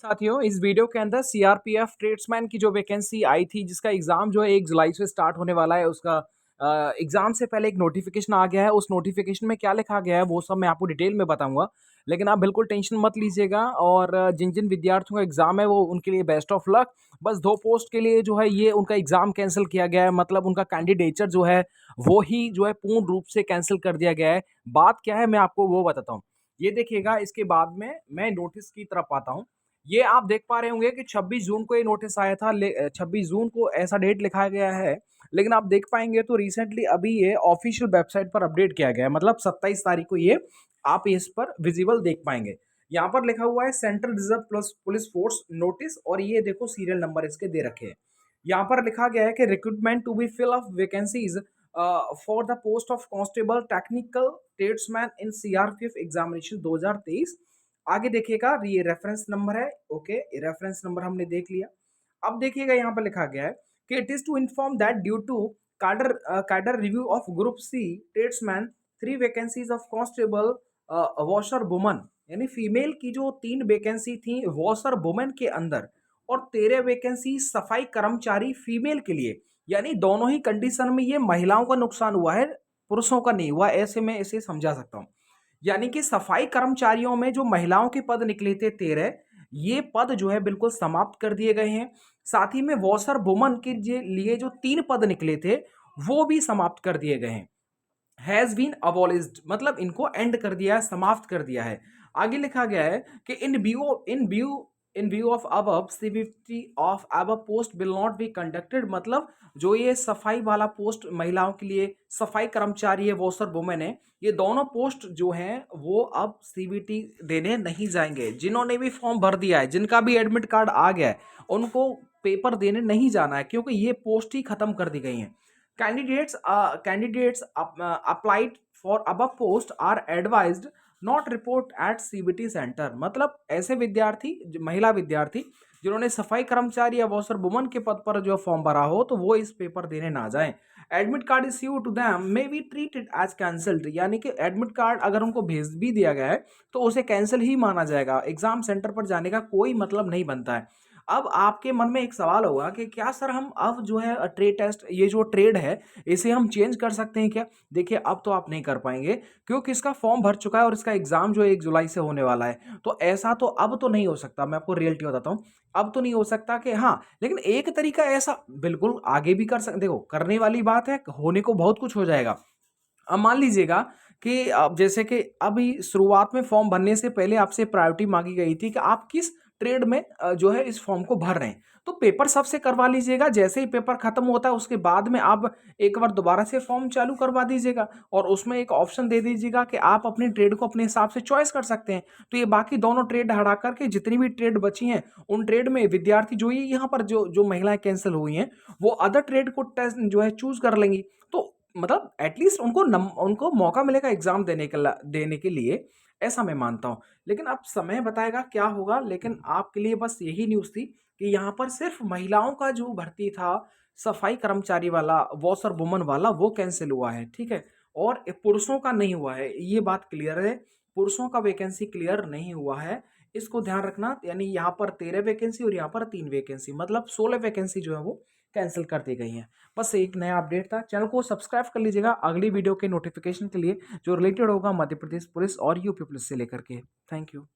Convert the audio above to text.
साथियों, इस वीडियो के अंदर सीआरपीएफ ट्रेड्समैन की जो वैकेंसी आई थी, जिसका एग्ज़ाम जो है 1 जुलाई से स्टार्ट होने वाला है, उसका एग्ज़ाम से पहले एक नोटिफ़िकेशन आ गया है। उस नोटिफ़िकेशन में क्या लिखा गया है, वो सब मैं आपको डिटेल में बताऊँगा। लेकिन आप बिल्कुल टेंशन मत लीजिएगा और जिन-जिन विद्यार्थियों का एग्ज़ाम है, वो उनके लिए बेस्ट ऑफ लक। बस 2 पोस्ट के लिए जो है ये उनका एग्ज़ाम कैंसल किया गया है, मतलब उनका कैंडिडेचर जो है, वो ही जो है पूर्ण रूप से कैंसल कर दिया गया है। बात क्या है, मैं आपको वो बताता हूँ। ये देखिएगा, इसके बाद में मैं नोटिस की तरफ आता हूँ। ये आप देख पा रहे होंगे कि 26 जून को ये नोटिस आया था 26 जून को ऐसा डेट लिखा गया है, लेकिन आप देख पाएँगे तो रिसेंटली अभी ये ऑफ़िशियल वेबसाइट पर अपडेट किया गया है, मतलब 27 तारीख को ये आप इस पर विज़िबल देख पाएँगे। यहाँ पर लिखा हुआ है central reserve plus police force notice और ये देखो सीरियल नंबर इसके दे रखे हैं। यहाँ पर लिखा गया है कि recruitment to be fill of vacancies for the post of constable technical tradesman in CRPF examination 2023। आगे देखिएगा, ये रेफरेंस नंबर है। ओके, रेफरेंस नंबर हमने देख लिया। अब देखिएगा, यहाँ पर लिखा गया है कि it is to inform that due to cadre review of group C tradesman 3 vacancies of constable washer woman, यानी फीमेल की जो 3 वैकेंसी थी वॉशर वुमन के अंदर और 13 वैकेंसी सफाई कर्मचारी फीमेल के लिए, यानी दोनों ही कंडीशन में ये महिलाओं का नुकसान हुआ है, पुरुषों का नहीं हुआ। ऐसे में इसे समझा सकता हूँ। यानी कि सफाई कर्मचारियों में जो महिलाओं के पद निकले थे 13, ये पद जो है बिल्कुल समाप्त कर दिए गए हैं। साथ ही में वॉशर वुमन के लिए जो 3 पद निकले थे, वो भी समाप्त कर दिए गए हैं। हैज़ बीन अबॉलिश्ड, मतलब इनको एंड कर दिया है, समाप्त कर दिया है। आगे लिखा गया है कि इन view of above CVT of above post will not be conducted, मतलब जो ये सफाई वाला पोस्ट महिलाओं के लिए सफाई कर्मचारी है, वॉशर वुमेन है, ये दोनों पोस्ट जो हैं वो अब सीवीटी देने नहीं जाएंगे। जिन्होंने भी फॉर्म भर दिया है, जिनका भी एडमिट कार्ड आ गया है, उनको पेपर देने नहीं जाना है, क्योंकि ये पोस्ट ही खत्म कर दी गई हैं। Candidates applied for above post are advised not report at CBT center, मतलब ऐसे विद्यार्थी, महिला विद्यार्थी जिन्होंने सफाई कर्मचारी या वॉशर वुमन के पद पर जो फॉर्म भरा हो, तो वो इस पेपर देने ना जाएं। Admit card issue to them may be treated as cancelled, यानी कि एडमिट कार्ड अगर उनको भेज भी दिया गया है तो उसे कैंसिल ही माना जाएगा। एग्जाम सेंटर पर जाने का कोई मतलब नहीं बनता है। अब आपके मन में एक सवाल होगा कि क्या सर, हम अब जो है ट्रेड टेस्ट, ये जो ट्रेड है, इसे हम चेंज कर सकते हैं क्या? देखिए, अब तो आप नहीं कर पाएंगे, क्योंकि इसका फॉर्म भर चुका है और इसका एग्जाम जो है 1 जुलाई से होने वाला है। तो ऐसा तो अब तो नहीं हो सकता, मैं आपको रियलिटी बताता हूँ। अब तो नहीं हो सकता कि हाँ, लेकिन एक तरीका ऐसा बिल्कुल आगे भी कर सकते। देखो, करने वाली बात है, होने को बहुत कुछ हो जाएगा। अब मान लीजिएगा कि अब जैसे कि अभी शुरुआत में फॉर्म भरने से पहले आपसे प्रायोरिटी मांगी गई थी कि आप किस ट्रेड में जो है इस फॉर्म को भर रहे हैं, तो पेपर सबसे करवा लीजिएगा। जैसे ही पेपर खत्म होता है, उसके बाद में आप एक बार दोबारा से फॉर्म चालू करवा दीजिएगा और उसमें एक ऑप्शन दे दीजिएगा कि आप अपनी ट्रेड को अपने हिसाब से चॉइस कर सकते हैं। तो ये बाकी दोनों ट्रेड हटा करके जितनी भी ट्रेड बची हैं, उन ट्रेड में विद्यार्थी जो ये यहाँ पर जो जो महिलाएं कैंसिल हुई हैं, वो अदर ट्रेड को टेस्ट जो है चूज कर लेंगी। तो मतलब एटलीस्ट उनको मौका मिलेगा एग्जाम देने के लिए, ऐसा मैं मानता हूँ। लेकिन अब समय बताएगा क्या होगा। लेकिन आपके लिए बस यही न्यूज़ थी कि यहाँ पर सिर्फ महिलाओं का जो भर्ती था, सफाई कर्मचारी वाला, वॉशर वुमन वाला, वो कैंसिल हुआ है, ठीक है? और पुरुषों का नहीं हुआ है, ये बात क्लियर है। पुरुषों का वैकेंसी क्लियर नहीं हुआ है, इसको ध्यान रखना। यानी यहाँ पर 13 वैकेंसी और यहाँ पर 3 वैकेंसी, मतलब 16 वैकेंसी जो है वो कैंसिल कर दी गई हैं। बस एक नया अपडेट था। चैनल को सब्सक्राइब कर लीजिएगा अगली वीडियो के नोटिफिकेशन के लिए, जो रिलेटेड होगा मध्य प्रदेश पुलिस और यूपी पुलिस से लेकर के। Thank you.